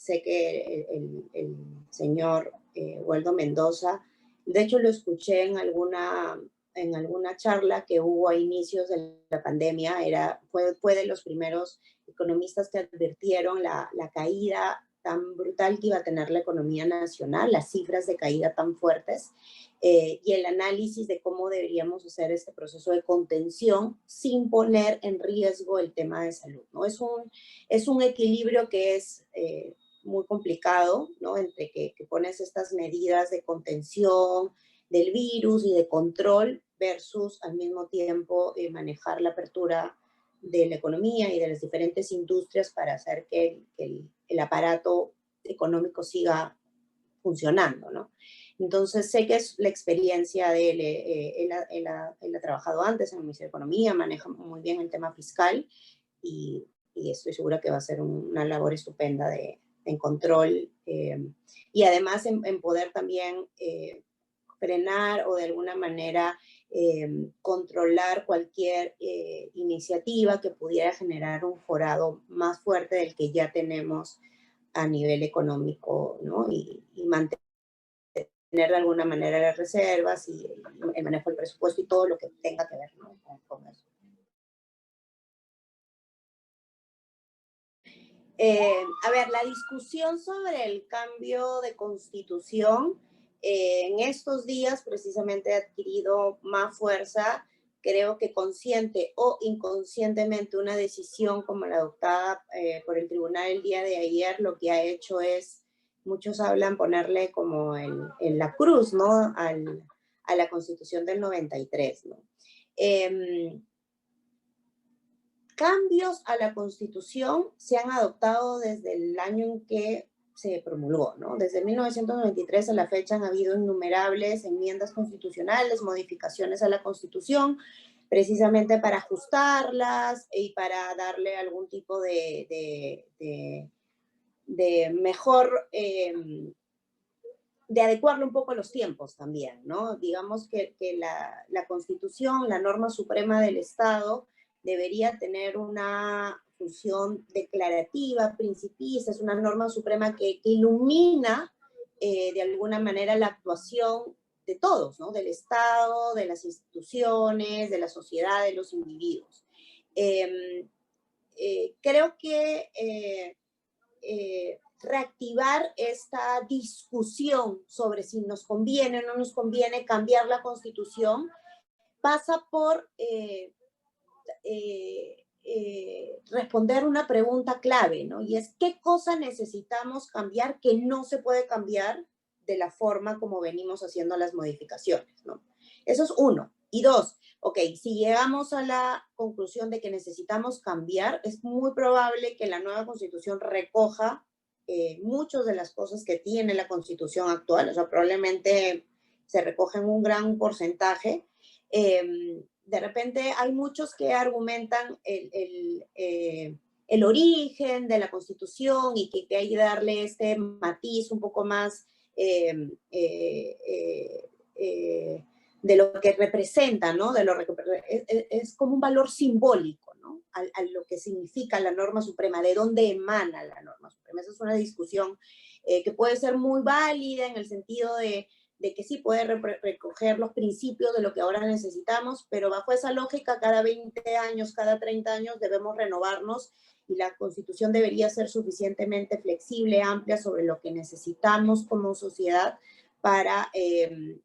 sé que el señor Waldo Mendoza, de hecho lo escuché en alguna charla que hubo a inicios de la pandemia, fue de los primeros economistas que advirtieron la caída tan brutal que iba a tener la economía nacional, las cifras de caída tan fuertes, y el análisis de cómo deberíamos hacer este proceso de contención sin poner en riesgo el tema de salud, ¿no? Es un equilibrio que es muy complicado, ¿no? Entre que pones estas medidas de contención del virus y de control versus al mismo tiempo manejar la apertura de la economía y de las diferentes industrias para hacer que el aparato económico siga funcionando, ¿no? Entonces sé que es la experiencia de él, él ha trabajado antes en el Ministerio de Economía, maneja muy bien el tema fiscal y estoy segura que va a ser una labor estupenda en control y además en poder también frenar o de alguna manera controlar cualquier iniciativa que pudiera generar un forado más fuerte del que ya tenemos a nivel económico, ¿no? Y mantener de alguna manera las reservas y el manejo del presupuesto y todo lo que tenga que ver, ¿no? con eso. A ver, la discusión sobre el cambio de constitución en estos días precisamente ha adquirido más fuerza, creo que consciente o inconscientemente una decisión como la adoptada por el tribunal el día de ayer, lo que ha hecho es, muchos hablan ponerle como en la cruz, ¿no? A la constitución del 93, ¿no? Cambios a la Constitución se han adoptado desde el año en que se promulgó, ¿no? Desde 1993 a la fecha han habido innumerables enmiendas constitucionales, modificaciones a la Constitución, precisamente para ajustarlas y para darle algún tipo de mejor, de adecuarlo un poco a los tiempos también, ¿no? Digamos que la Constitución, la norma suprema del Estado, debería tener una función declarativa, principista, es una norma suprema que ilumina de alguna manera la actuación de todos, ¿no? Del Estado, de las instituciones, de la sociedad, de los individuos. Creo que reactivar esta discusión sobre si nos conviene o no nos conviene cambiar la Constitución pasa por responder una pregunta clave, ¿no? Y es, ¿qué cosa necesitamos cambiar que no se puede cambiar de la forma como venimos haciendo las modificaciones, ¿no? Eso es uno. Y dos, ok, si llegamos a la conclusión de que necesitamos cambiar, es muy probable que la nueva Constitución recoja muchas de las cosas que tiene la Constitución actual, o sea, probablemente se recogen un gran porcentaje. De repente hay muchos que argumentan el origen de la Constitución y que hay que darle este matiz un poco más de lo que representa, ¿no? Es como un valor simbólico, ¿no? A lo que significa la norma suprema, de dónde emana la norma suprema. Esa es una discusión que puede ser muy válida en el sentido de que sí puede recoger los principios de lo que ahora necesitamos, pero bajo esa lógica, cada 20 años, cada 30 años debemos renovarnos y la Constitución debería ser suficientemente flexible, amplia sobre lo que necesitamos como sociedad para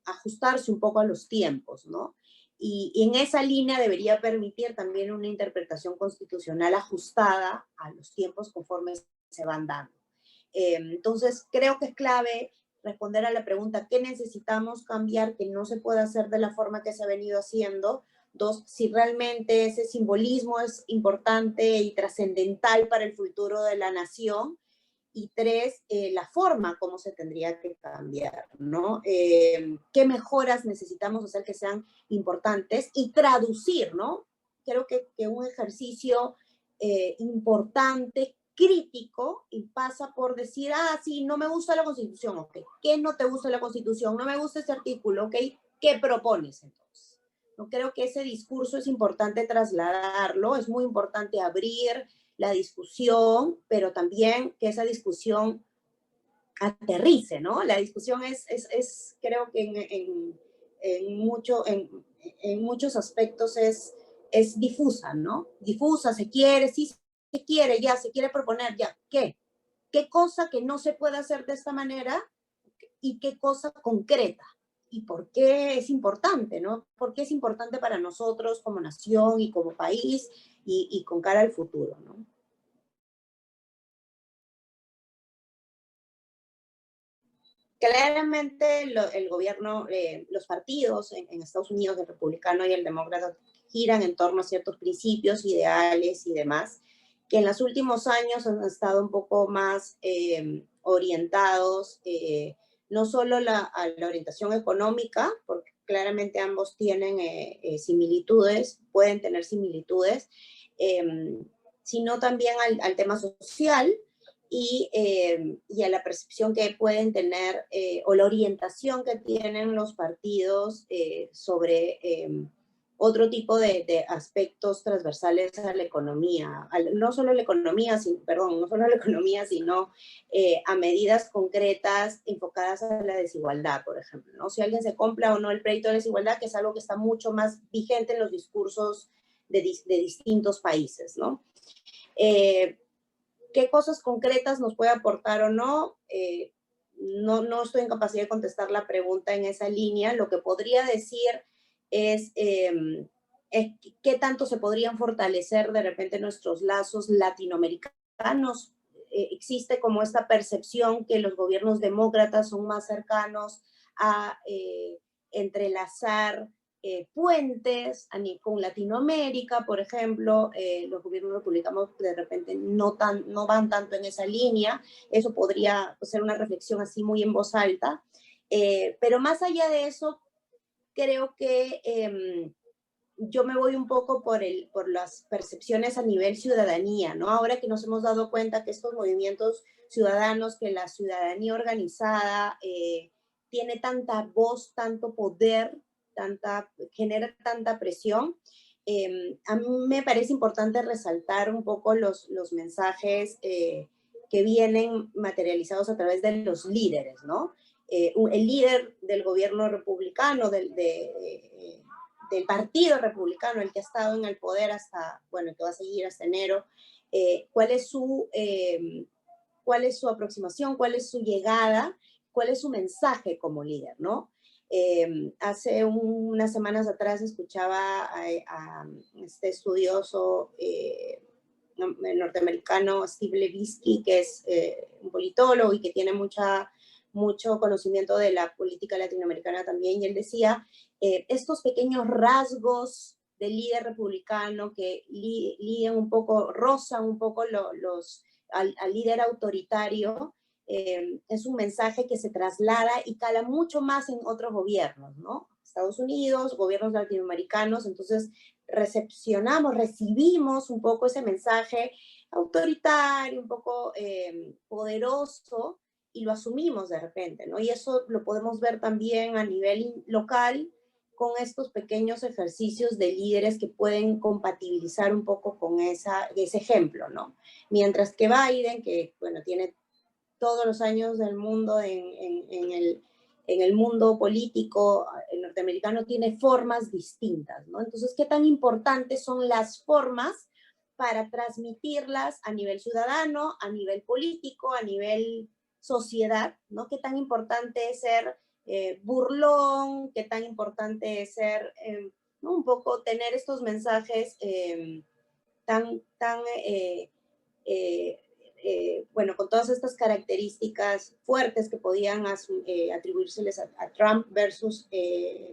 ajustarse un poco a los tiempos, ¿no? Y en esa línea debería permitir también una interpretación constitucional ajustada a los tiempos conforme se van dando. Entonces, creo que es clave responder a la pregunta, ¿qué necesitamos cambiar que no se puede hacer de la forma que se ha venido haciendo? Dos, si realmente ese simbolismo es importante y trascendental para el futuro de la nación. Y tres, la forma como se tendría que cambiar, ¿no? ¿Qué mejoras necesitamos hacer que sean importantes? Y traducir, ¿no? Creo que un ejercicio importante, crítico, y pasa por decir, ah, sí, no me gusta la Constitución, ok. ¿Qué no te gusta la Constitución? No me gusta ese artículo, ok. ¿Qué propones entonces? No creo que ese discurso es importante trasladarlo, es muy importante abrir la discusión, pero también que esa discusión aterrice, ¿no? La discusión creo que en muchos aspectos es difusa, ¿no? Difusa, se quiere, sí se quiere, ya, se quiere proponer, ya, ¿qué? ¿Qué cosa que no se puede hacer de esta manera y qué cosa concreta? ¿Y por qué es importante, no? ¿Por qué es importante para nosotros como nación y como país y con cara al futuro, ¿no? Claramente el gobierno, los partidos en Estados Unidos, el republicano y el demócrata, giran en torno a ciertos principios, ideales y demás, que en los últimos años han estado un poco más orientados, no solo a la orientación económica, porque claramente ambos tienen similitudes, pueden tener similitudes, eh, sino también al tema social, y a la percepción que pueden tener o la orientación que tienen los partidos sobre otro tipo de aspectos transversales a la economía, no solo la economía, no solo la economía, sino a medidas concretas enfocadas a la desigualdad, por ejemplo, ¿no? Si alguien se compra o no el crédito de desigualdad, que es algo que está mucho más vigente en los discursos de distintos países, ¿no? ¿Qué cosas concretas nos puede aportar o no? No estoy en capacidad de contestar la pregunta en esa línea. Lo que podría decir es, qué tanto se podrían fortalecer de repente nuestros lazos latinoamericanos. Existe como esta percepción que los gobiernos demócratas son más cercanos a entrelazar puentes con Latinoamérica, por ejemplo, los gobiernos republicanos de repente no van tanto en esa línea. Eso podría ser una reflexión así muy en voz alta, pero más allá de eso, creo que yo me voy un poco por las percepciones a nivel ciudadanía, ¿no? Ahora que nos hemos dado cuenta que estos movimientos ciudadanos, que la ciudadanía organizada tiene tanta voz, tanto poder, genera tanta presión, a mí me parece importante resaltar un poco los mensajes que vienen materializados a través de los líderes, ¿no? El líder del gobierno republicano, del Partido Republicano, el que ha estado en el poder hasta, bueno, que va a seguir hasta enero, cuál es su aproximación, cuál es su llegada, cuál es su mensaje como líder, ¿no? Hace unas semanas atrás escuchaba a este estudioso norteamericano Steve Levitsky, que es un politólogo y que tiene mucho conocimiento de la política latinoamericana también, y él decía, estos pequeños rasgos del líder republicano que lían un poco, rozan un poco al líder autoritario, es un mensaje que se traslada y cala mucho más en otros gobiernos, ¿no? Estados Unidos, gobiernos latinoamericanos, entonces recibimos un poco ese mensaje autoritario, un poco poderoso, y lo asumimos de repente, ¿no? Y eso lo podemos ver también a nivel local con estos pequeños ejercicios de líderes que pueden compatibilizar un poco con ese ejemplo, ¿no? Mientras que Biden, que, bueno, tiene todos los años del mundo en el mundo político norteamericano, tiene formas distintas, ¿no? Entonces, ¿qué tan importantes son las formas para transmitirlas a nivel ciudadano, a nivel político, a nivel sociedad, ¿no? ¿Qué tan importante es ser burlón? ¿Qué tan importante es ser, ¿no? Un poco tener estos mensajes tan bueno, con todas estas características fuertes que podían atribuírseles a Trump versus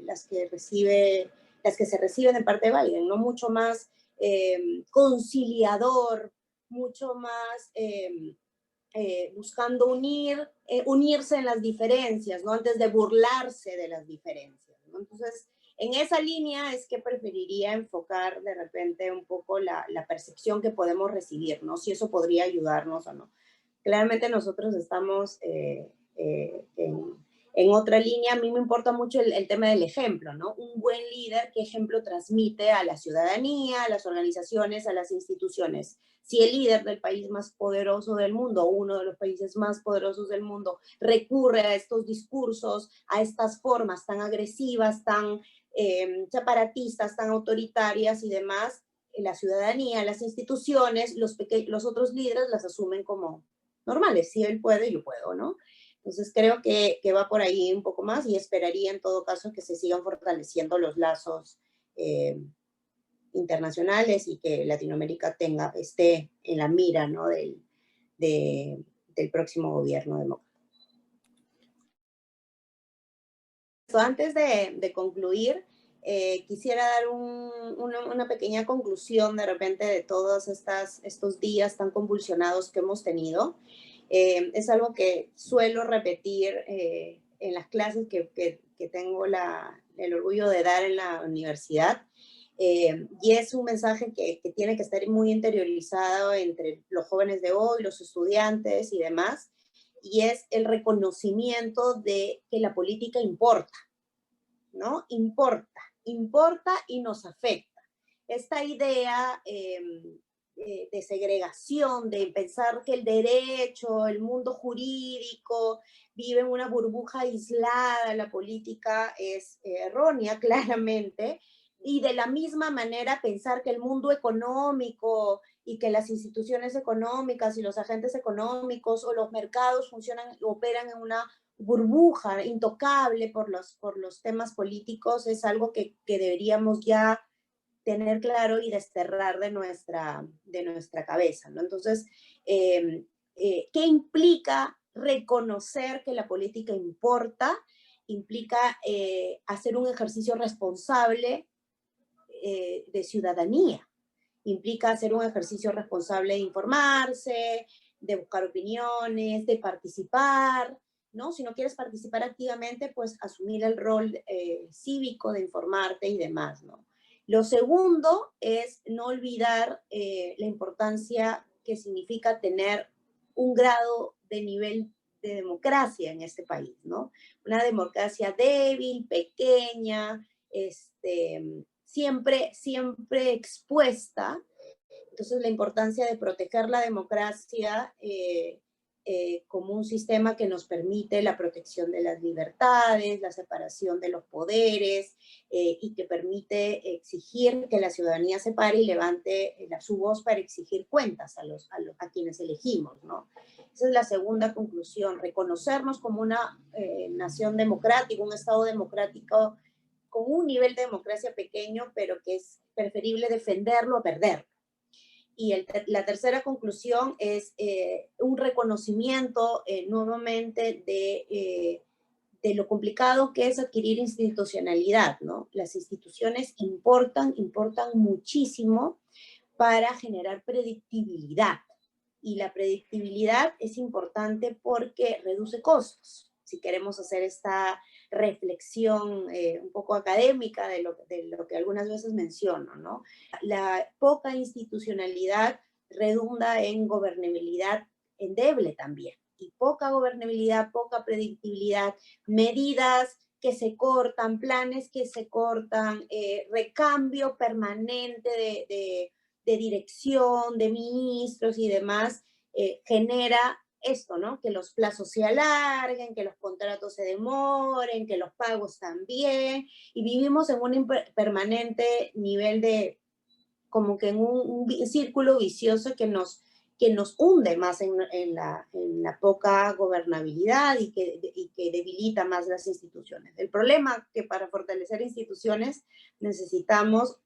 las que se reciben de parte de Biden, ¿no? Mucho más conciliador, mucho más buscando unirse en las diferencias, ¿no? Antes de burlarse de las diferencias, ¿no? Entonces, en esa línea es que preferiría enfocar de repente un poco la percepción que podemos recibir, ¿no? Si eso podría ayudarnos o no. Claramente nosotros estamos En otra línea, a mí me importa mucho el tema del ejemplo, ¿no? Un buen líder, ¿qué ejemplo transmite a la ciudadanía, a las organizaciones, a las instituciones? Si el líder del país más poderoso del mundo, uno de los países más poderosos del mundo, recurre a estos discursos, a estas formas tan agresivas, tan separatistas, tan autoritarias y demás, la ciudadanía, las instituciones, los otros líderes las asumen como normales. Si él puede, yo puedo, ¿no? Entonces creo que va por ahí un poco más y esperaría en todo caso que se sigan fortaleciendo los lazos eh, internacionales y que Latinoamérica esté en la mira, ¿no? Del próximo gobierno demócrata. Antes de concluir, quisiera dar una pequeña conclusión de repente de todos estos días tan convulsionados que hemos tenido. Es algo que suelo repetir en las clases que tengo el orgullo de dar en la universidad. Y es un mensaje que tiene que estar muy interiorizado entre los jóvenes de hoy, los estudiantes y demás, y es el reconocimiento de que la política importa, ¿no? Importa y nos afecta. Esta idea de segregación, de pensar que el derecho, el mundo jurídico vive en una burbuja aislada, la política es errónea, claramente, y de la misma manera pensar que el mundo económico y que las instituciones económicas y los agentes económicos o los mercados funcionan, operan en una burbuja intocable por los temas políticos, es algo que deberíamos ya tener claro y desterrar de nuestra cabeza, ¿no? Entonces, ¿qué implica reconocer que la política importa? Implica hacer un ejercicio responsable de ciudadanía. Implica hacer un ejercicio responsable de informarse, de buscar opiniones, de participar, ¿no? Si no quieres participar activamente, pues asumir el rol cívico de informarte y demás, ¿no? Lo segundo es no olvidar la importancia que significa tener un grado de nivel de democracia en este país, ¿no? Una democracia débil, pequeña, siempre expuesta. Entonces, la importancia de proteger la democracia como un sistema que nos permite la protección de las libertades, la separación de los poderes y que permite exigir que la ciudadanía se pare y levante su voz para exigir cuentas a quienes elegimos, ¿no? Esa es la segunda conclusión, reconocernos como una nación democrática, un Estado democrático con un nivel de democracia pequeño, pero que es preferible defenderlo a perderlo. Y la tercera conclusión es un reconocimiento nuevamente de lo complicado que es adquirir institucionalidad, ¿no? Las instituciones importan muchísimo para generar predictibilidad. Y la predictibilidad es importante porque reduce costos. Si queremos hacer esta reflexión un poco académica de lo que algunas veces menciono, ¿no? La poca institucionalidad redunda en gobernabilidad endeble también. Y poca gobernabilidad, poca predictibilidad, medidas que se cortan, planes que se cortan, recambio permanente de dirección, de ministros y demás, genera esto, ¿no? Que los plazos se alarguen, que los contratos se demoren, que los pagos también, y vivimos en un permanente nivel de, como que en un círculo vicioso que nos hunde más en la poca gobernabilidad y que debilita más las instituciones. El problema es que para fortalecer instituciones necesitamos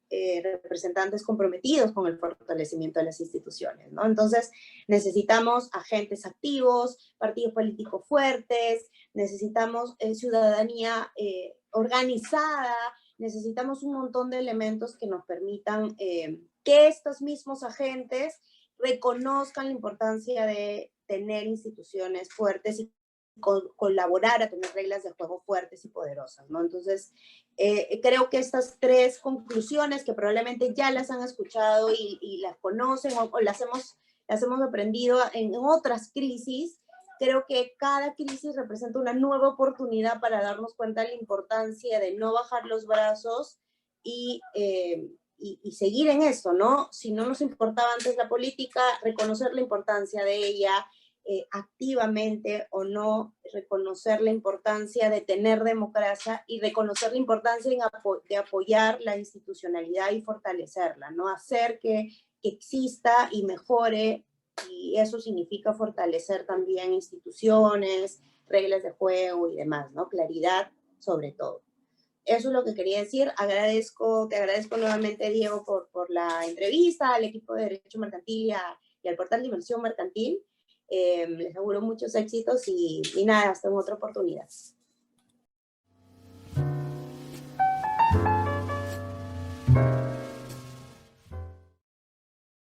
representantes comprometidos con el fortalecimiento de las instituciones, ¿no? Entonces necesitamos agentes activos, partidos políticos fuertes, necesitamos ciudadanía organizada, necesitamos un montón de elementos que nos permitan que estos mismos agentes reconozcan la importancia de tener instituciones fuertes y colaborar a tener reglas de juego fuertes y poderosas, ¿no? Entonces, creo que estas tres conclusiones, que probablemente ya las han escuchado y las conocen o las hemos aprendido en otras crisis, creo que cada crisis representa una nueva oportunidad para darnos cuenta de la importancia de no bajar los brazos y, y seguir en eso, ¿no? Si no nos importaba antes la política, reconocer la importancia de ella, activamente o no, reconocer la importancia de tener democracia y reconocer la importancia de apoyar la institucionalidad y fortalecerla, ¿no? Hacer que exista y mejore, y eso significa fortalecer también instituciones, reglas de juego y demás, ¿no? Claridad sobre todo. Eso es lo que quería decir. Te agradezco nuevamente, Diego, por la entrevista, al equipo de Derecho Mercantil y al portal Dimensión Mercantil. Les auguro muchos éxitos y nada, hasta en otra oportunidad.